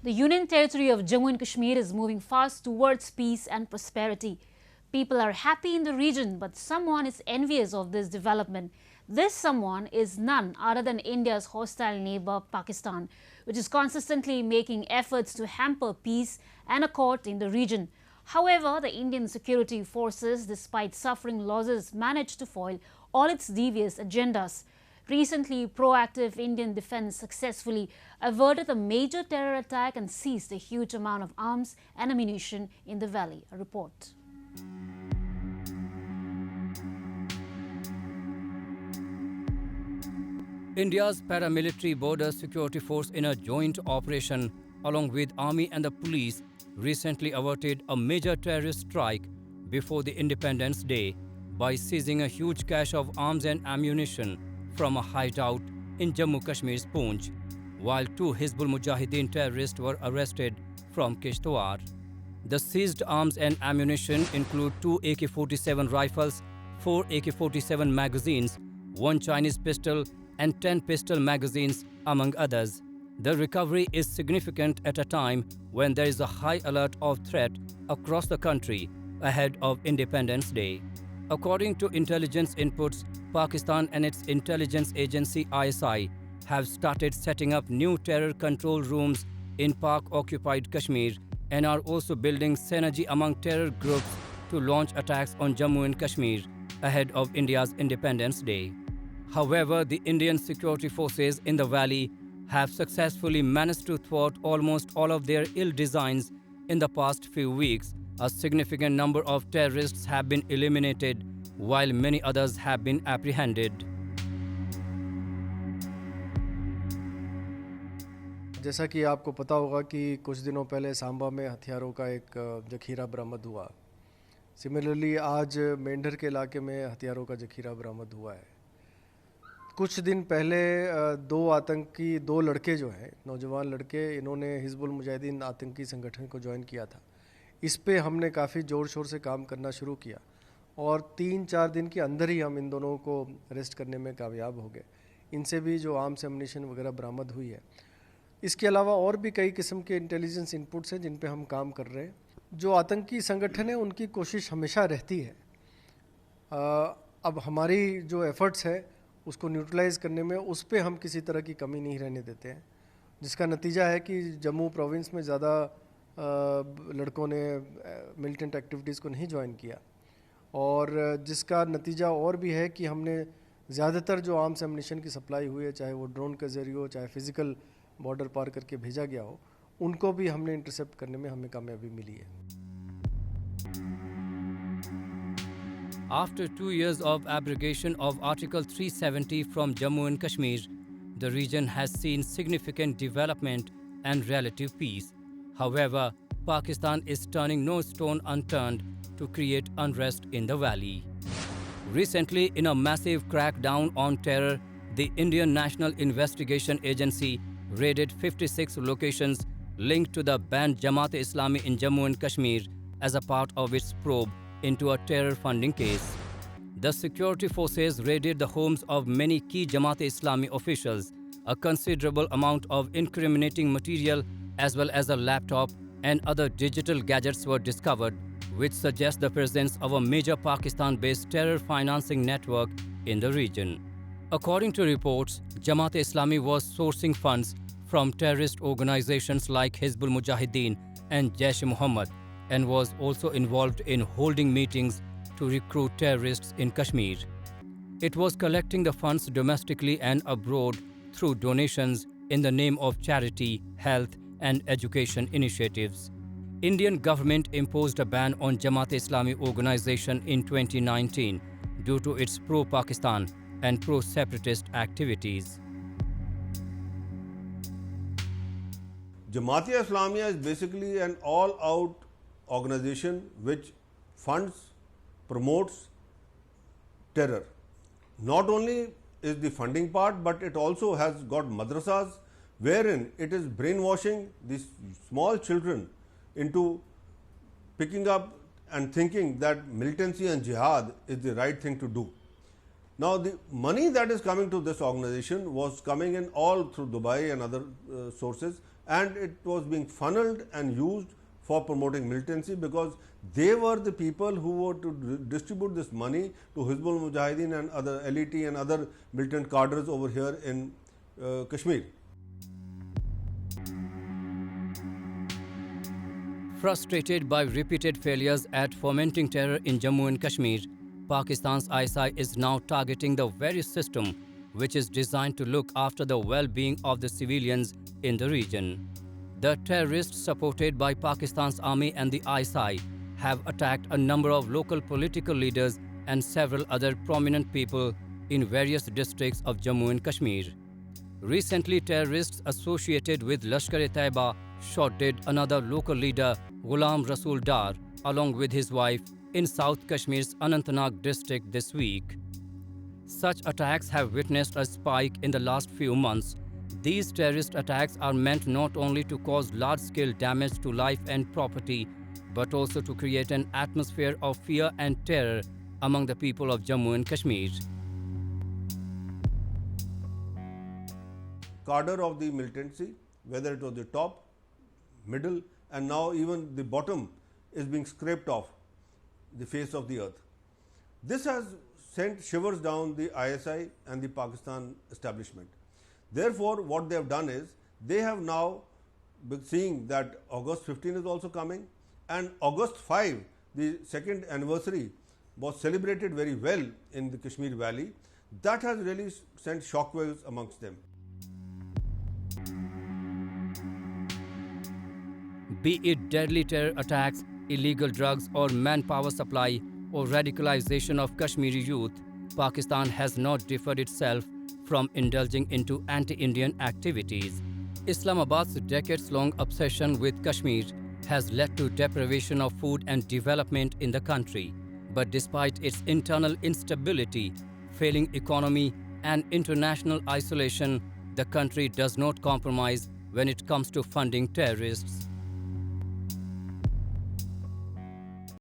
The Union Territory of Jammu and Kashmir is moving fast towards peace and prosperity. People are happy in the region, but someone is envious of this development. This someone is none other than India's hostile neighbor, Pakistan, which is consistently making efforts to hamper peace and accord in the region. However, the Indian security forces, despite suffering losses, managed to foil all its devious agendas. Recently, proactive Indian defense successfully averted a major terror attack and seized a huge amount of arms and ammunition in the valley. A report. India's paramilitary border security force in a joint operation along with army and the police recently averted a major terrorist strike before the Independence Day by seizing a huge cache of arms and ammunition from a hideout in Jammu Kashmir's Poonch, while two Hizbul Mujahideen terrorists were arrested from Kishtwar. The seized arms and ammunition include two AK-47 rifles, 4 AK-47 magazines, 1 Chinese pistol and 10 pistol magazines, among others. The recovery is significant at a time when there is a high alert of threat across the country ahead of Independence Day. According to intelligence inputs, Pakistan and its intelligence agency ISI have started setting up new terror control rooms in Pak-occupied Kashmir and are also building synergy among terror groups to launch attacks on Jammu and Kashmir ahead of India's Independence Day. However, the Indian security forces in the valley have successfully managed to thwart almost all of their ill designs in the past few weeks. A significant number of terrorists have been eliminated, while many others have been apprehended. जैसा कि आपको पता होगा कि कुछ दिनों पहले सांबा में हथियारों का एक जखीरा बरामद हुआ। सिमिलरली आज मेंढर के इलाके में हथियारों का जखीरा बरामद हुआ है। कुछ दिन पहले दो लड़के जो हैं, नौजवान लड़के, इन्होंने हिजबुल मुजाहिदीन आतंकी संगठन को ज्वाइन किया था। इस पे हमने काफ़ी ज़ोर शोर से काम करना शुरू किया और 3-4 दिन के अंदर ही हम इन दोनों को अरेस्ट करने में कामयाब हो गए। इनसे भी जो आर्म्स एमुनिशन वगैरह बरामद हुई है। इसके अलावा और भी कई किस्म के इंटेलिजेंस इनपुट्स हैं जिन पे हम काम कर रहे हैं। जो आतंकी संगठन है उनकी कोशिश हमेशा रहती है। अब हमारी जो एफ़र्ट्स है उसको न्यूट्रलाइज़ करने में उस पर हम किसी तरह की कमी नहीं रहने देते हैं, जिसका नतीजा है कि जम्मू प्रोविंस में ज़्यादा लड़कों ने मिलिटेंट एक्टिविटीज़ को नहीं ज्वाइन किया और जिसका नतीजा और भी है कि हमने ज़्यादातर जो आर्म्स एमुनिशन की सप्लाई हुई है, चाहे वो ड्रोन के ज़रिए हो, चाहे फिज़िकल बॉर्डर पार करके भेजा गया हो, उनको भी हमने इंटरसेप्ट करने में हमें कामयाबी मिली है। After 2 years of abrogation of Article 370 from Jammu and Kashmir, the region has seen significant development and relative peace. However, Pakistan is turning no stone unturned to create unrest in the valley. Recently, in a massive crackdown on terror, the Indian National Investigation Agency raided 56 locations linked to the banned Jamaat-e-Islami in Jammu and Kashmir as a part of its probe into a terror funding case. The security forces raided the homes of many key Jamaat-e-Islami officials. A considerable amount of incriminating material as well as a laptop and other digital gadgets were discovered, which suggests the presence of a major Pakistan-based terror financing network in the region. According to reports, Jamaat-e-Islami was sourcing funds from terrorist organizations like Hizbul Mujahideen and Jaish-e-Mohammed and was also involved in holding meetings to recruit terrorists in Kashmir. It was collecting the funds domestically and abroad through donations in the name of charity, health and education initiatives. Indian government imposed a ban on Jamaat-e-Islami organization in 2019 due to its pro-Pakistan and pro-separatist activities. Jamaat-e-Islami is basically an all-out organization which funds, promotes terror. Not only is the funding part, but it also has got madrasas wherein it is brainwashing these small children into picking up and thinking that militancy and jihad is the right thing to do. Now, the money that is coming to this organization was coming in all through Dubai and other sources, and it was being funneled and used for promoting militancy, because they were the people who were to distribute this money to Hizbul Mujahideen and other LET and other militant cadres over here in Kashmir. Frustrated by repeated failures at fomenting terror in Jammu and Kashmir, Pakistan's ISI is now targeting the very system which is designed to look after the well-being of the civilians in the region. The terrorists supported by Pakistan's army and the ISI have attacked a number of local political leaders and several other prominent people in various districts of Jammu and Kashmir. Recently, terrorists associated with Lashkar-e-Taiba shot dead another local leader, Ghulam Rasool Dar, along with his wife in South Kashmir's Anantnag district this week. Such attacks have witnessed a spike in the last few months. These terrorist attacks are meant not only to cause large-scale damage to life and property, but also to create an atmosphere of fear and terror among the people of Jammu and Kashmir. Cadre of the militancy, whether it was the top, middle, and now even the bottom, is being scraped off the face of the earth. This has sent shivers down the ISI and the Pakistan establishment. Therefore, what they have done is, they have now been seeing that August 15 is also coming, and August 5, the second anniversary, was celebrated very well in the Kashmir Valley. That has really sent shockwaves amongst them. Be it deadly terror attacks, illegal drugs or manpower supply or radicalization of Kashmiri youth, Pakistan has not deferred itself from indulging into anti-Indian activities. Islamabad's decades-long obsession with Kashmir has led to deprivation of food and development in the country. But despite its internal instability, failing economy and international isolation, the country does not compromise when it comes to funding terrorists.